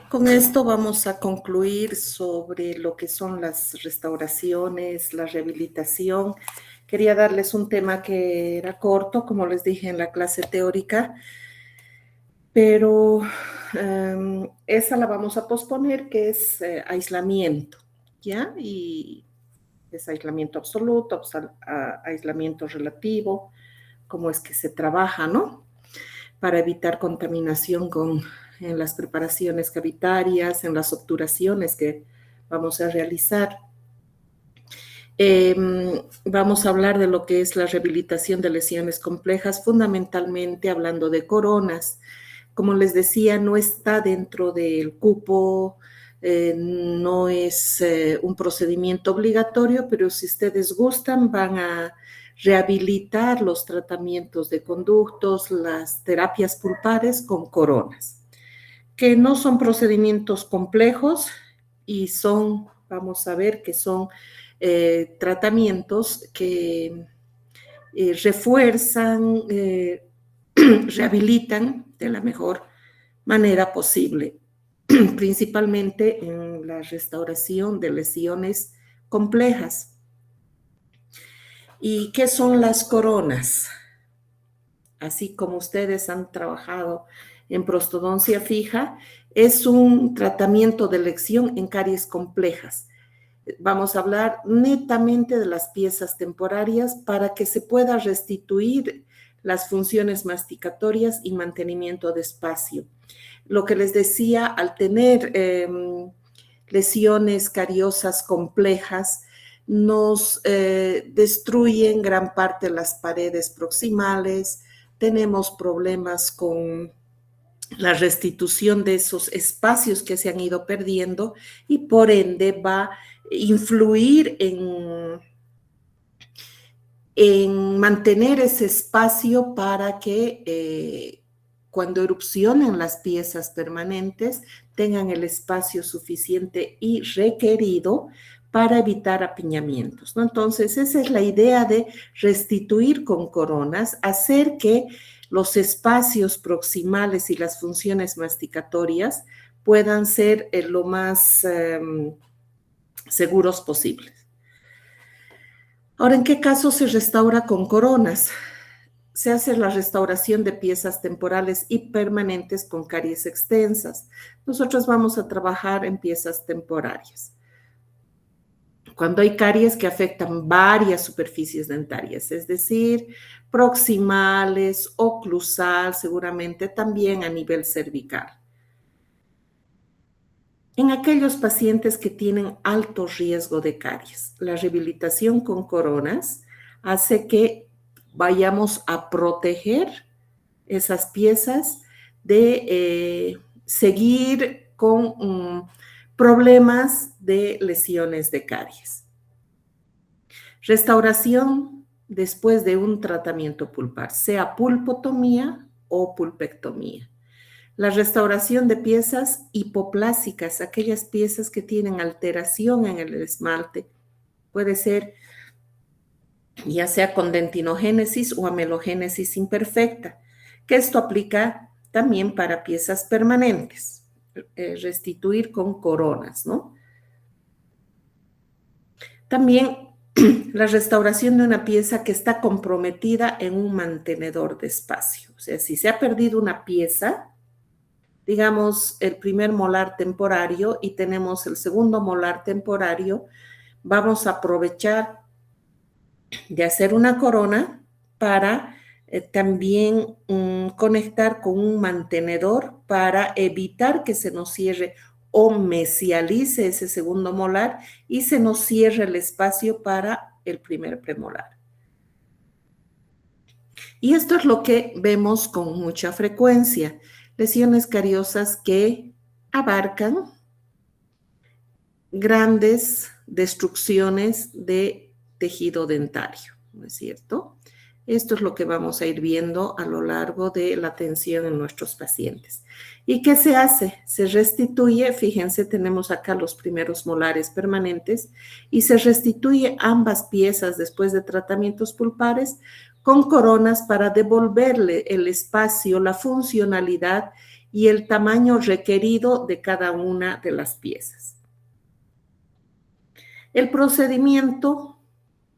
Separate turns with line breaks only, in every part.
con esto vamos a concluir sobre lo que son las restauraciones, la rehabilitación. Quería darles un tema que era corto, como les dije en la clase teórica, pero esa la vamos a posponer, que es aislamiento, ¿ya? Y es aislamiento absoluto, aislamiento relativo, cómo es que se trabaja, ¿no? Para evitar contaminación en las preparaciones cavitarias, en las obturaciones que vamos a realizar. Vamos a hablar de lo que es la rehabilitación de lesiones complejas, fundamentalmente hablando de coronas. Como les decía, no está dentro del cupo, no es un procedimiento obligatorio, pero si ustedes gustan, van a rehabilitar los tratamientos de conductos, las terapias pulpares con coronas, que no son procedimientos complejos y son, vamos a ver, que son tratamientos que refuerzan, rehabilitan de la mejor manera posible, principalmente en la restauración de lesiones complejas. ¿Y qué son las coronas? Así como ustedes han trabajado en prostodoncia fija, es un tratamiento de elección en caries complejas. Vamos a hablar netamente de las piezas temporarias para que se pueda restituir las funciones masticatorias y mantenimiento de espacio. Lo que les decía, al tener lesiones cariosas complejas, nos destruyen gran parte de las paredes proximales, tenemos problemas con la restitución de esos espacios que se han ido perdiendo y por ende va a influir en mantener ese espacio para que cuando erupcionen las piezas permanentes tengan el espacio suficiente y requerido para evitar apiñamientos, ¿no? Entonces, esa es la idea de restituir con coronas, hacer que los espacios proximales y las funciones masticatorias puedan ser lo más seguros posibles. Ahora, ¿en qué caso se restaura con coronas? Se hace la restauración de piezas temporales y permanentes con caries extensas. Nosotros vamos a trabajar en piezas temporarias. Cuando hay caries que afectan varias superficies dentarias, es decir, proximales, oclusal, seguramente también a nivel cervical. En aquellos pacientes que tienen alto riesgo de caries, la rehabilitación con coronas hace que vayamos a proteger esas piezas de seguir con problemas de lesiones de caries. Restauración después de un tratamiento pulpar, sea pulpotomía o pulpectomía. La restauración de piezas hipoplásicas, aquellas piezas que tienen alteración en el esmalte, puede ser ya sea con dentinogénesis o amelogénesis imperfecta, que esto aplica también para piezas permanentes, restituir con coronas, ¿no? También la restauración de una pieza que está comprometida en un mantenedor de espacio. O sea, si se ha perdido una pieza, digamos el primer molar temporario y tenemos el segundo molar temporario, vamos a aprovechar de hacer una corona para también conectar con un mantenedor para evitar que se nos cierre o mesialice ese segundo molar y se nos cierre el espacio para el primer premolar. Y esto es lo que vemos con mucha frecuencia, lesiones cariosas que abarcan grandes destrucciones de tejido dentario, ¿no es cierto? Esto es lo que vamos a ir viendo a lo largo de la atención en nuestros pacientes. ¿Y qué se hace? Se restituye, fíjense, tenemos acá los primeros molares permanentes y se restituye ambas piezas después de tratamientos pulpares con coronas para devolverle el espacio, la funcionalidad y el tamaño requerido de cada una de las piezas. El procedimiento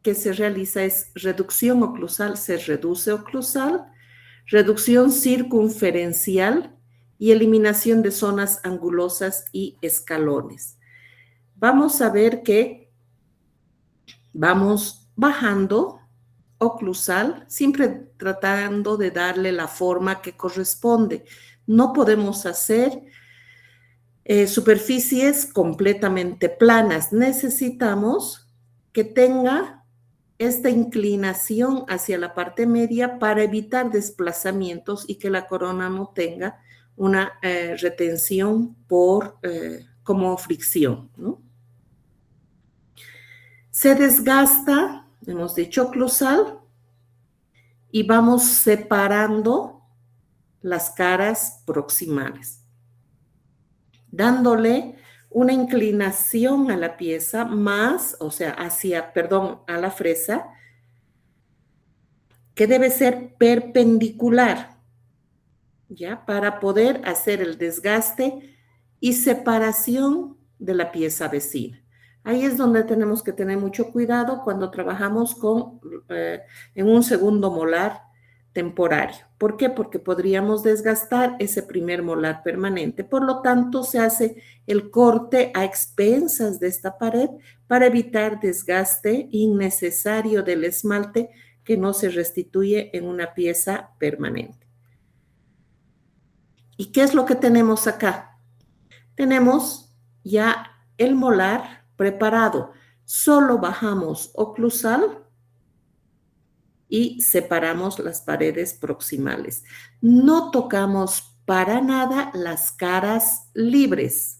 que se realiza es reducción oclusal, se reduce oclusal, reducción circunferencial y eliminación de zonas angulosas y escalones. Vamos a ver que vamos bajando oclusal, siempre tratando de darle la forma que corresponde. No podemos hacer superficies completamente planas. Necesitamos que tenga esta inclinación hacia la parte media para evitar desplazamientos y que la corona no tenga una retención como fricción, ¿no? Se desgasta, hemos dicho oclusal, y vamos separando las caras proximales, dándole una inclinación a la pieza más, o sea, a la fresa, que debe ser perpendicular, ¿ya? Para poder hacer el desgaste y separación de la pieza vecina. Ahí es donde tenemos que tener mucho cuidado cuando trabajamos en un segundo molar temporario. ¿Por qué? Porque podríamos desgastar ese primer molar permanente. Por lo tanto, se hace el corte a expensas de esta pared para evitar desgaste innecesario del esmalte que no se restituye en una pieza permanente. ¿Y qué es lo que tenemos acá? Tenemos ya el molar preparado. Solo bajamos oclusal y separamos las paredes proximales. No tocamos para nada las caras libres.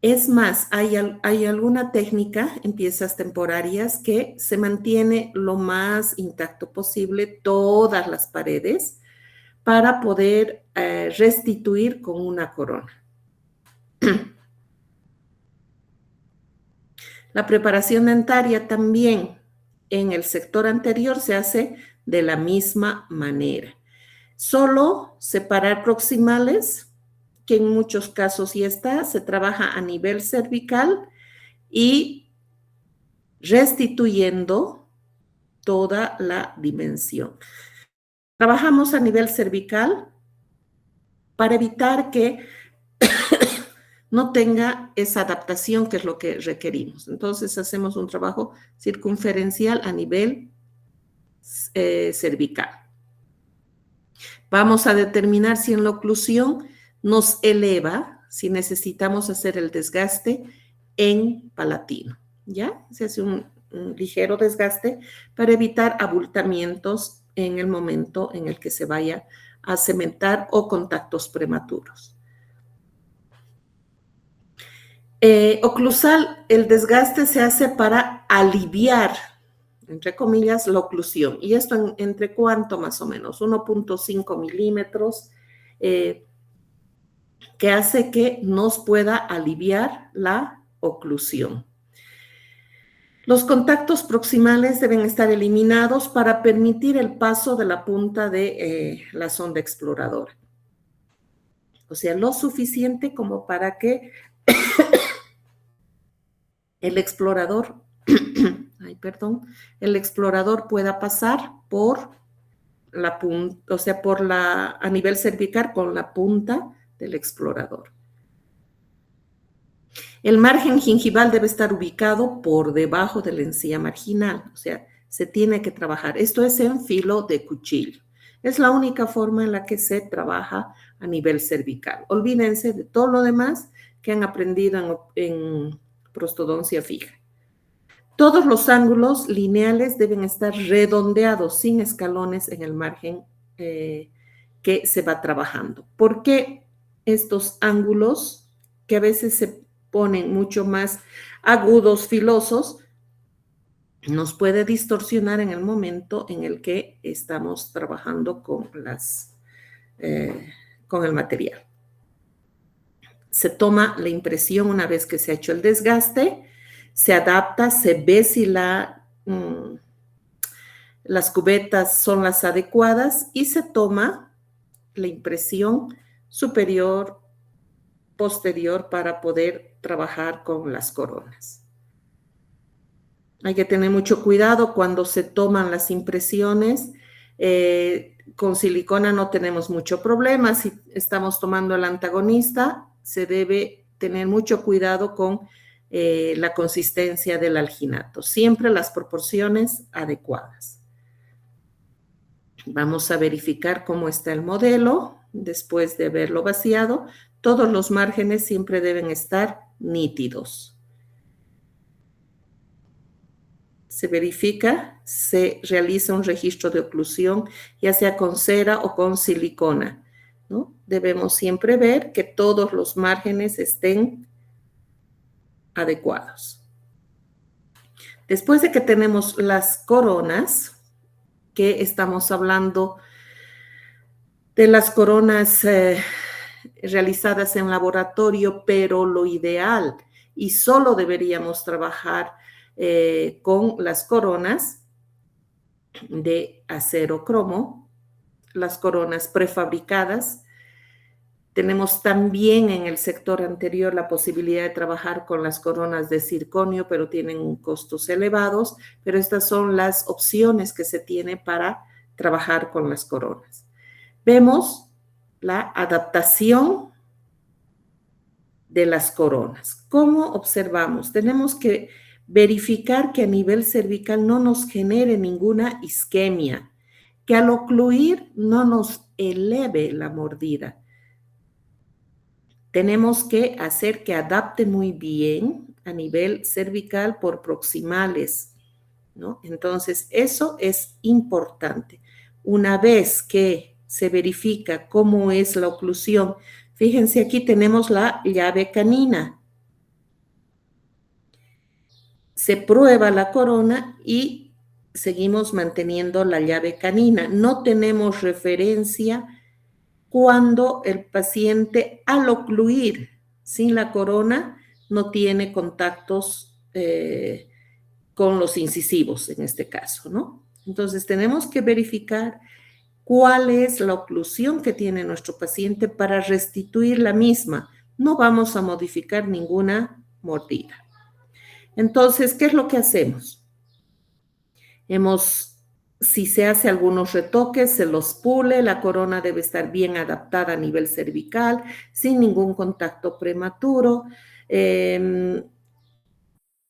Es más, hay alguna técnica en piezas temporarias que se mantiene lo más intacto posible todas las paredes para poder restituir con una corona. La preparación dentaria también en el sector anterior se hace de la misma manera. Solo separar proximales, que en muchos casos se trabaja a nivel cervical y restituyendo toda la dimensión. Trabajamos a nivel cervical para evitar que no tenga esa adaptación que es lo que requerimos. Entonces hacemos un trabajo circunferencial a nivel cervical. Vamos a determinar si en la oclusión nos eleva, si necesitamos hacer el desgaste en palatino, ¿ya? Se hace un ligero desgaste para evitar abultamientos en el momento en el que se vaya a cementar o contactos prematuros. Oclusal, el desgaste se hace para aliviar, entre comillas, la oclusión. ¿Y esto entre cuánto más o menos? 1.5 milímetros, que hace que nos pueda aliviar la oclusión. Los contactos proximales deben estar eliminados para permitir el paso de la punta de la sonda exploradora. O sea, lo suficiente como para que el explorador pueda pasar por la punta, o sea, a nivel cervical con la punta del explorador. El margen gingival debe estar ubicado por debajo de la encía marginal, o sea, se tiene que trabajar. Esto es en filo de cuchillo. Es la única forma en la que se trabaja a nivel cervical. Olvídense de todo lo demás que han aprendido en prostodoncia fija. Todos los ángulos lineales deben estar redondeados, sin escalones en el margen que se va trabajando. ¿Por qué estos ángulos que a veces se ponen mucho más agudos, filosos, nos puede distorsionar en el momento en el que estamos trabajando con el material? Se toma la impresión una vez que se ha hecho el desgaste, se adapta, se ve si las cubetas son las adecuadas y se toma la impresión superior, posterior para poder trabajar con las coronas. Hay que tener mucho cuidado cuando se toman las impresiones. Con silicona no tenemos mucho problema. Si estamos tomando el antagonista, se debe tener mucho cuidado con la consistencia del alginato. Siempre las proporciones adecuadas. Vamos a verificar cómo está el modelo después de haberlo vaciado. Todos los márgenes siempre deben estar nítidos. Se verifica, se realiza un registro de oclusión, ya sea con cera o con silicona, ¿no? Debemos siempre ver que todos los márgenes estén adecuados. Después de que tenemos las coronas, que estamos hablando de las coronas realizadas en laboratorio, pero lo ideal, y solo deberíamos trabajar con las coronas de acero cromo, las coronas prefabricadas. Tenemos también en el sector anterior la posibilidad de trabajar con las coronas de circonio, pero tienen costos elevados, pero estas son las opciones que se tiene para trabajar con las coronas. Vemos la adaptación de las coronas. ¿Cómo observamos? Tenemos que verificar que a nivel cervical no nos genere ninguna isquemia, que al ocluir no nos eleve la mordida. Tenemos que hacer que adapte muy bien a nivel cervical por proximales, ¿no? Entonces, eso es importante. Una vez que se verifica cómo es la oclusión, fíjense, aquí tenemos la llave canina. Se prueba la corona y seguimos manteniendo la llave canina. No tenemos referencia cuando el paciente al ocluir sin la corona no tiene contactos con los incisivos en este caso, ¿no? Entonces tenemos que verificar cuál es la oclusión que tiene nuestro paciente para restituir la misma. No vamos a modificar ninguna mordida. Entonces, ¿qué es lo que hacemos? Si se hace algunos retoques, se los pule, la corona debe estar bien adaptada a nivel cervical, sin ningún contacto prematuro.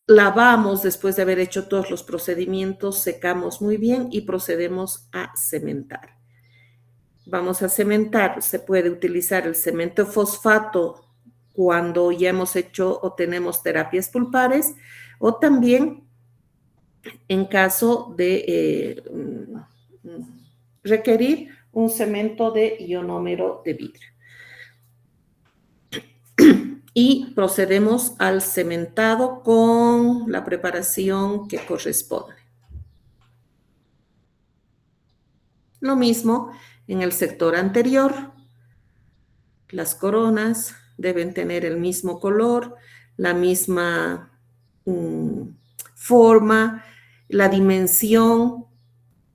Lavamos después de haber hecho todos los procedimientos, secamos muy bien y procedemos a cementar. Vamos a cementar, se puede utilizar el cemento fosfato cuando ya hemos hecho o tenemos terapias pulpares, o también en caso de requerir un cemento de ionómero de vidrio. Y procedemos al cementado con la preparación que corresponde. Lo mismo en el sector anterior. Las coronas deben tener el mismo color, la misma forma, la dimensión,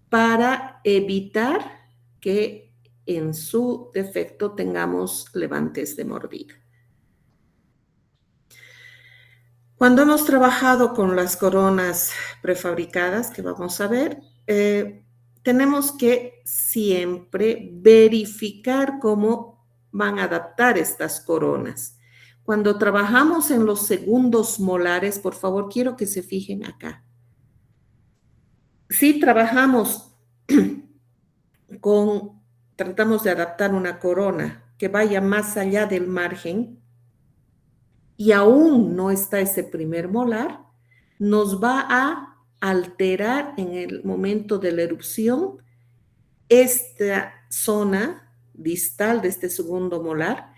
para evitar que en su defecto tengamos levantes de mordida. Cuando hemos trabajado con las coronas prefabricadas, que vamos a ver, tenemos que siempre verificar cómo van a adaptar estas coronas. Cuando trabajamos en los segundos molares, por favor, quiero que se fijen acá. Si trabajamos tratamos de adaptar una corona que vaya más allá del margen y aún no está ese primer molar, nos va a alterar en el momento de la erupción esta zona distal de este segundo molar,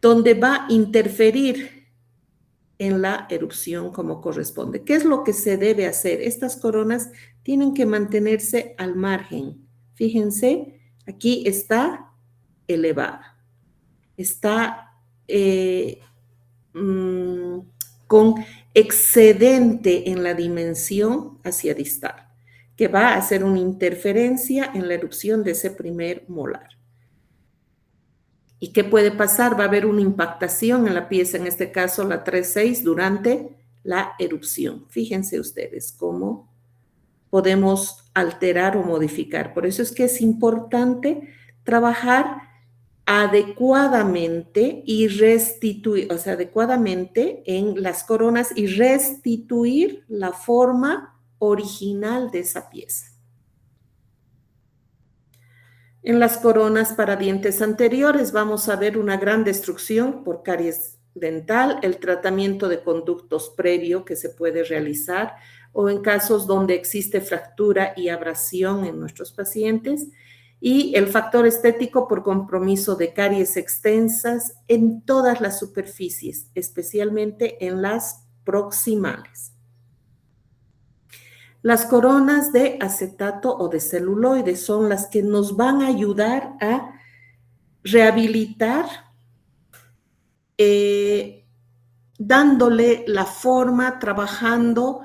donde va a interferir en la erupción como corresponde. ¿Qué es lo que se debe hacer? Estas coronas tienen que mantenerse al margen. Fíjense, aquí está elevada. Está con excedente en la dimensión hacia distal, que va a hacer una interferencia en la erupción de ese primer molar. ¿Y qué puede pasar? Va a haber una impactación en la pieza, en este caso la 3.6, durante la erupción. Fíjense ustedes cómo podemos alterar o modificar. Por eso es que es importante trabajar adecuadamente y restituir, o sea, adecuadamente en las coronas y restituir la forma original de esa pieza. En las coronas para dientes anteriores vamos a ver una gran destrucción por caries dental, el tratamiento de conductos previo que se puede realizar o en casos donde existe fractura y abrasión en nuestros pacientes, y el factor estético por compromiso de caries extensas en todas las superficies, especialmente en las proximales. Las coronas de acetato o de celuloide son las que nos van a ayudar a rehabilitar, dándole la forma, trabajando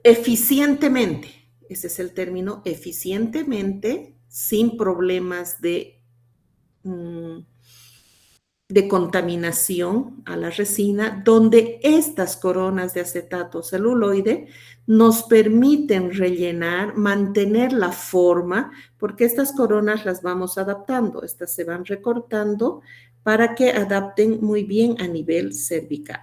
eficientemente. Ese es el término, eficientemente, sin problemas de contaminación a la resina, donde estas coronas de acetato celuloide nos permiten rellenar, mantener la forma, porque estas coronas las vamos adaptando, estas se van recortando para que adapten muy bien a nivel cervical,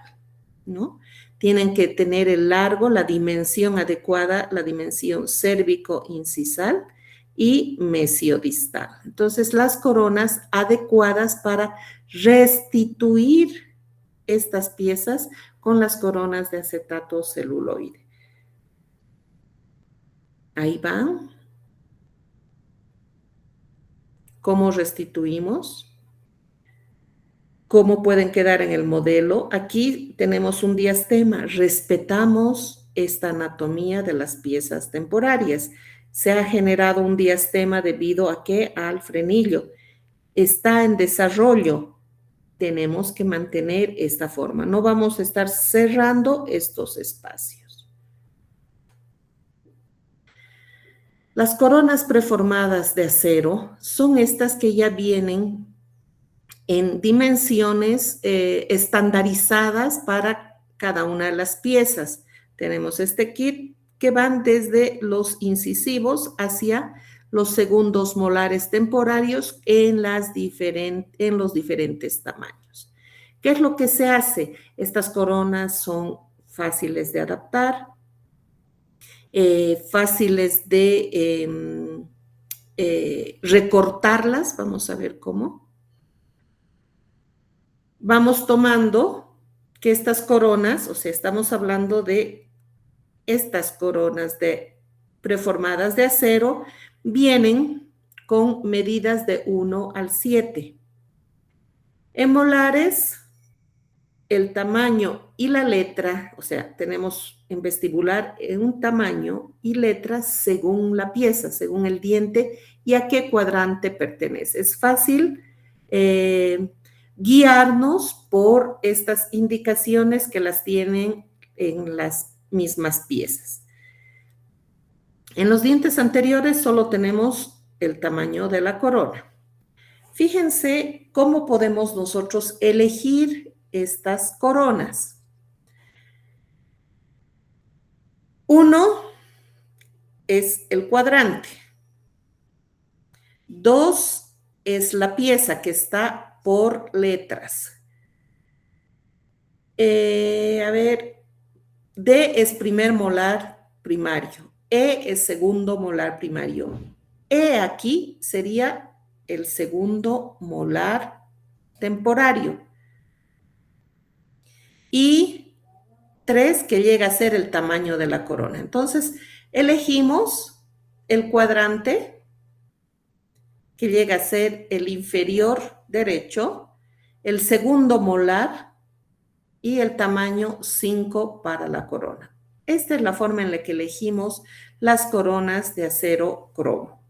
¿no? Tienen que tener el largo, la dimensión adecuada, la dimensión cérvico-incisal y mesiodistal. Entonces, las coronas adecuadas para restituir estas piezas con las coronas de acetato celuloide. Ahí van. ¿Cómo restituimos? ¿Cómo pueden quedar en el modelo? Aquí tenemos un diastema. Respetamos esta anatomía de las piezas temporarias. Se ha generado un diastema debido a ¿qué? Al frenillo. Está en desarrollo. Tenemos que mantener esta forma. No vamos a estar cerrando estos espacios. Las coronas preformadas de acero son estas que ya vienen en dimensiones estandarizadas para cada una de las piezas. Tenemos este kit que van desde los incisivos hacia los segundos molares temporarios en los diferentes tamaños. ¿Qué es lo que se hace? Estas coronas son fáciles de adaptar, fáciles de recortarlas. Vamos a ver cómo. Vamos tomando que estas coronas, o sea, estamos hablando de estas coronas preformadas de acero, vienen con medidas de 1 al 7. En molares, el tamaño y la letra, o sea, tenemos en vestibular un tamaño y letra según la pieza, según el diente y a qué cuadrante pertenece. Es fácil guiarnos por estas indicaciones que las tienen en las mismas piezas. En los dientes anteriores solo tenemos el tamaño de la corona. Fíjense cómo podemos nosotros elegir estas coronas. 1 es el cuadrante. 2 es la pieza que está por letras. A ver, D es primer molar primario. E es segundo molar primario. E aquí sería el segundo molar temporario. Y 3 que llega a ser el tamaño de la corona. Entonces, elegimos el cuadrante que llega a ser el inferior derecho, el segundo molar y el tamaño 5 para la corona. Esta es la forma en la que elegimos las coronas de acero cromo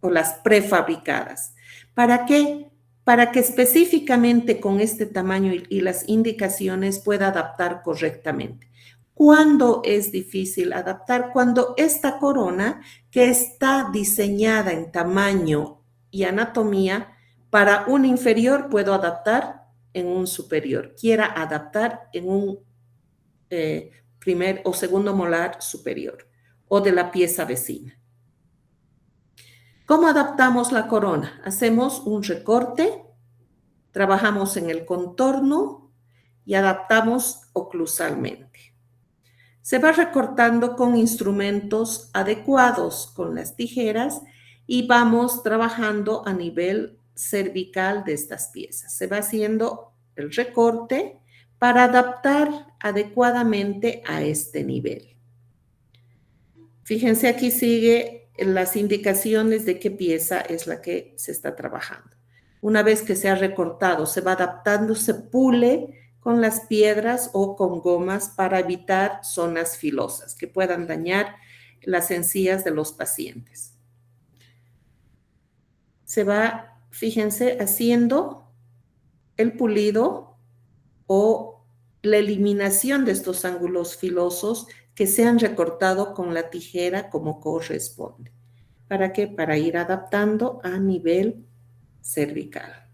o las prefabricadas. ¿Para qué? Para que específicamente con este tamaño y las indicaciones pueda adaptar correctamente. ¿Cuándo es difícil adaptar? Cuando esta corona, que está diseñada en tamaño y anatomía, para un inferior puedo adaptar en un superior. Quiera adaptar en un primer o segundo molar superior o de la pieza vecina. ¿Cómo adaptamos la corona? Hacemos un recorte, trabajamos en el contorno y adaptamos oclusalmente. Se va recortando con instrumentos adecuados, con las tijeras, y vamos trabajando a nivel cervical de estas piezas. Se va haciendo el recorte para adaptar adecuadamente a este nivel. Fíjense, aquí sigue las indicaciones de qué pieza es la que se está trabajando. Una vez que se ha recortado, se va adaptando, se pule con las piedras o con gomas para evitar zonas filosas que puedan dañar las encías de los pacientes. Se va, fíjense, haciendo el pulido o la eliminación de estos ángulos filosos que se han recortado con la tijera como corresponde. ¿Para qué? Para ir adaptando a nivel cervical.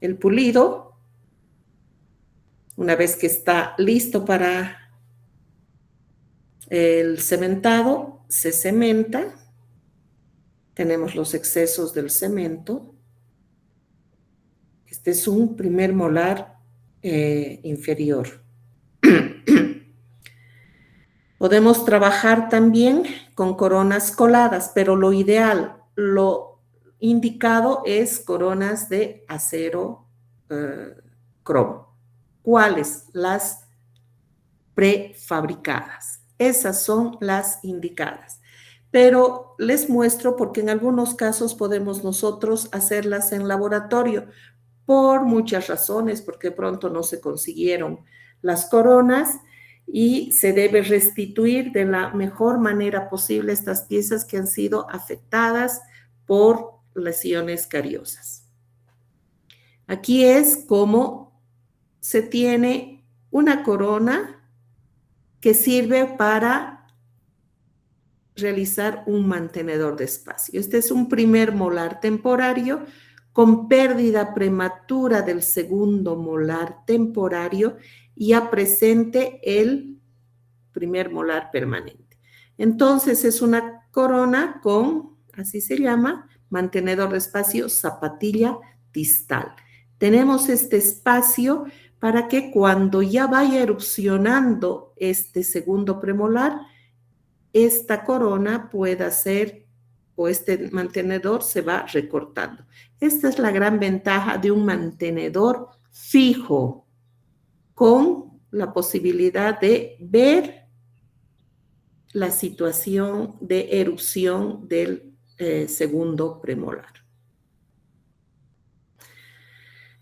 El pulido, una vez que está listo para el cementado, se cementa. Tenemos los excesos del cemento. Este es un primer molar inferior. Podemos trabajar también con coronas coladas, pero lo ideal, lo indicado es coronas de acero cromo. ¿Cuáles? Las prefabricadas. Esas son las indicadas. Pero les muestro porque en algunos casos podemos nosotros hacerlas en laboratorio por muchas razones, porque pronto no se consiguieron las coronas y se debe restituir de la mejor manera posible estas piezas que han sido afectadas por lesiones cariosas. Aquí es como se tiene una corona que sirve para realizar un mantenedor de espacio. Este es un primer molar temporario con pérdida prematura del segundo molar temporario y ya presente el primer molar permanente. Entonces es una corona con, así se llama, mantenedor de espacio, zapatilla distal. Tenemos este espacio para que cuando ya vaya erupcionando este segundo premolar, esta corona pueda ser, o este mantenedor se va recortando. Esta es la gran ventaja de un mantenedor fijo, con la posibilidad de ver la situación de erupción del segundo premolar.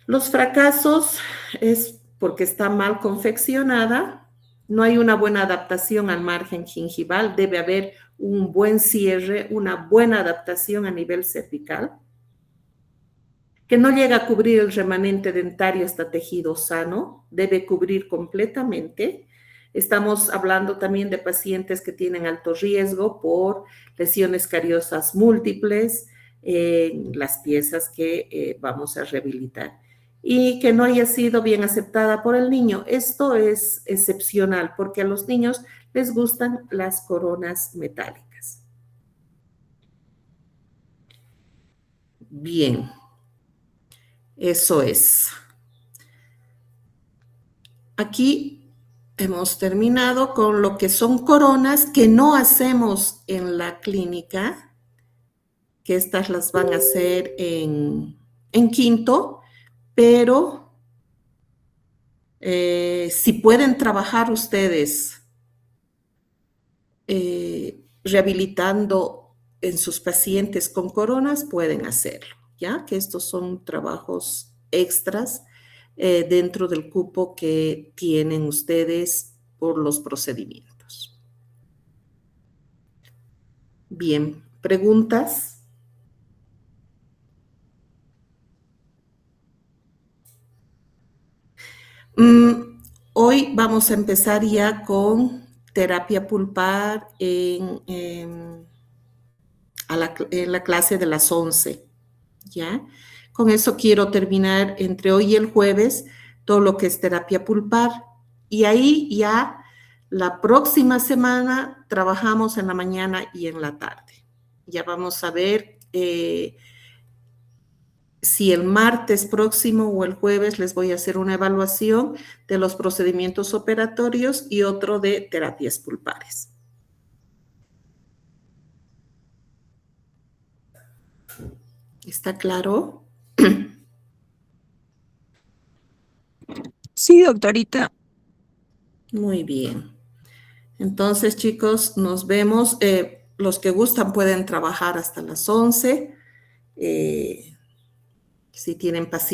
Los fracasos es porque está mal confeccionada, no hay una buena adaptación al margen gingival, debe haber un buen cierre, una buena adaptación a nivel cervical, que no llega a cubrir el remanente dentario hasta tejido sano, debe cubrir completamente. Estamos hablando también de pacientes que tienen alto riesgo por lesiones cariosas múltiples en las piezas que vamos a rehabilitar y que no haya sido bien aceptada por el niño. Esto es excepcional porque a los niños les gustan las coronas metálicas. Bien, eso es. Aquí hemos terminado con lo que son coronas que no hacemos en la clínica, que estas las van a hacer en quinto, pero si pueden trabajar ustedes rehabilitando en sus pacientes con coronas, pueden hacerlo, ¿ya? Que estos son trabajos extras dentro del cupo que tienen ustedes por los procedimientos. Bien, ¿preguntas? Hoy vamos a empezar ya con terapia pulpar en la clase de las 11. ¿ya? Con eso quiero terminar entre hoy y el jueves todo lo que es terapia pulpar. Y ahí ya la próxima semana trabajamos en la mañana y en la tarde. Ya vamos a ver si el martes próximo o el jueves les voy a hacer una evaluación de los procedimientos operatorios y otro de terapias pulpares. ¿Está claro?
Sí, doctorita.
Muy bien. Entonces, chicos, nos vemos. Los que gustan pueden trabajar hasta las 11. Si tienen paciencia.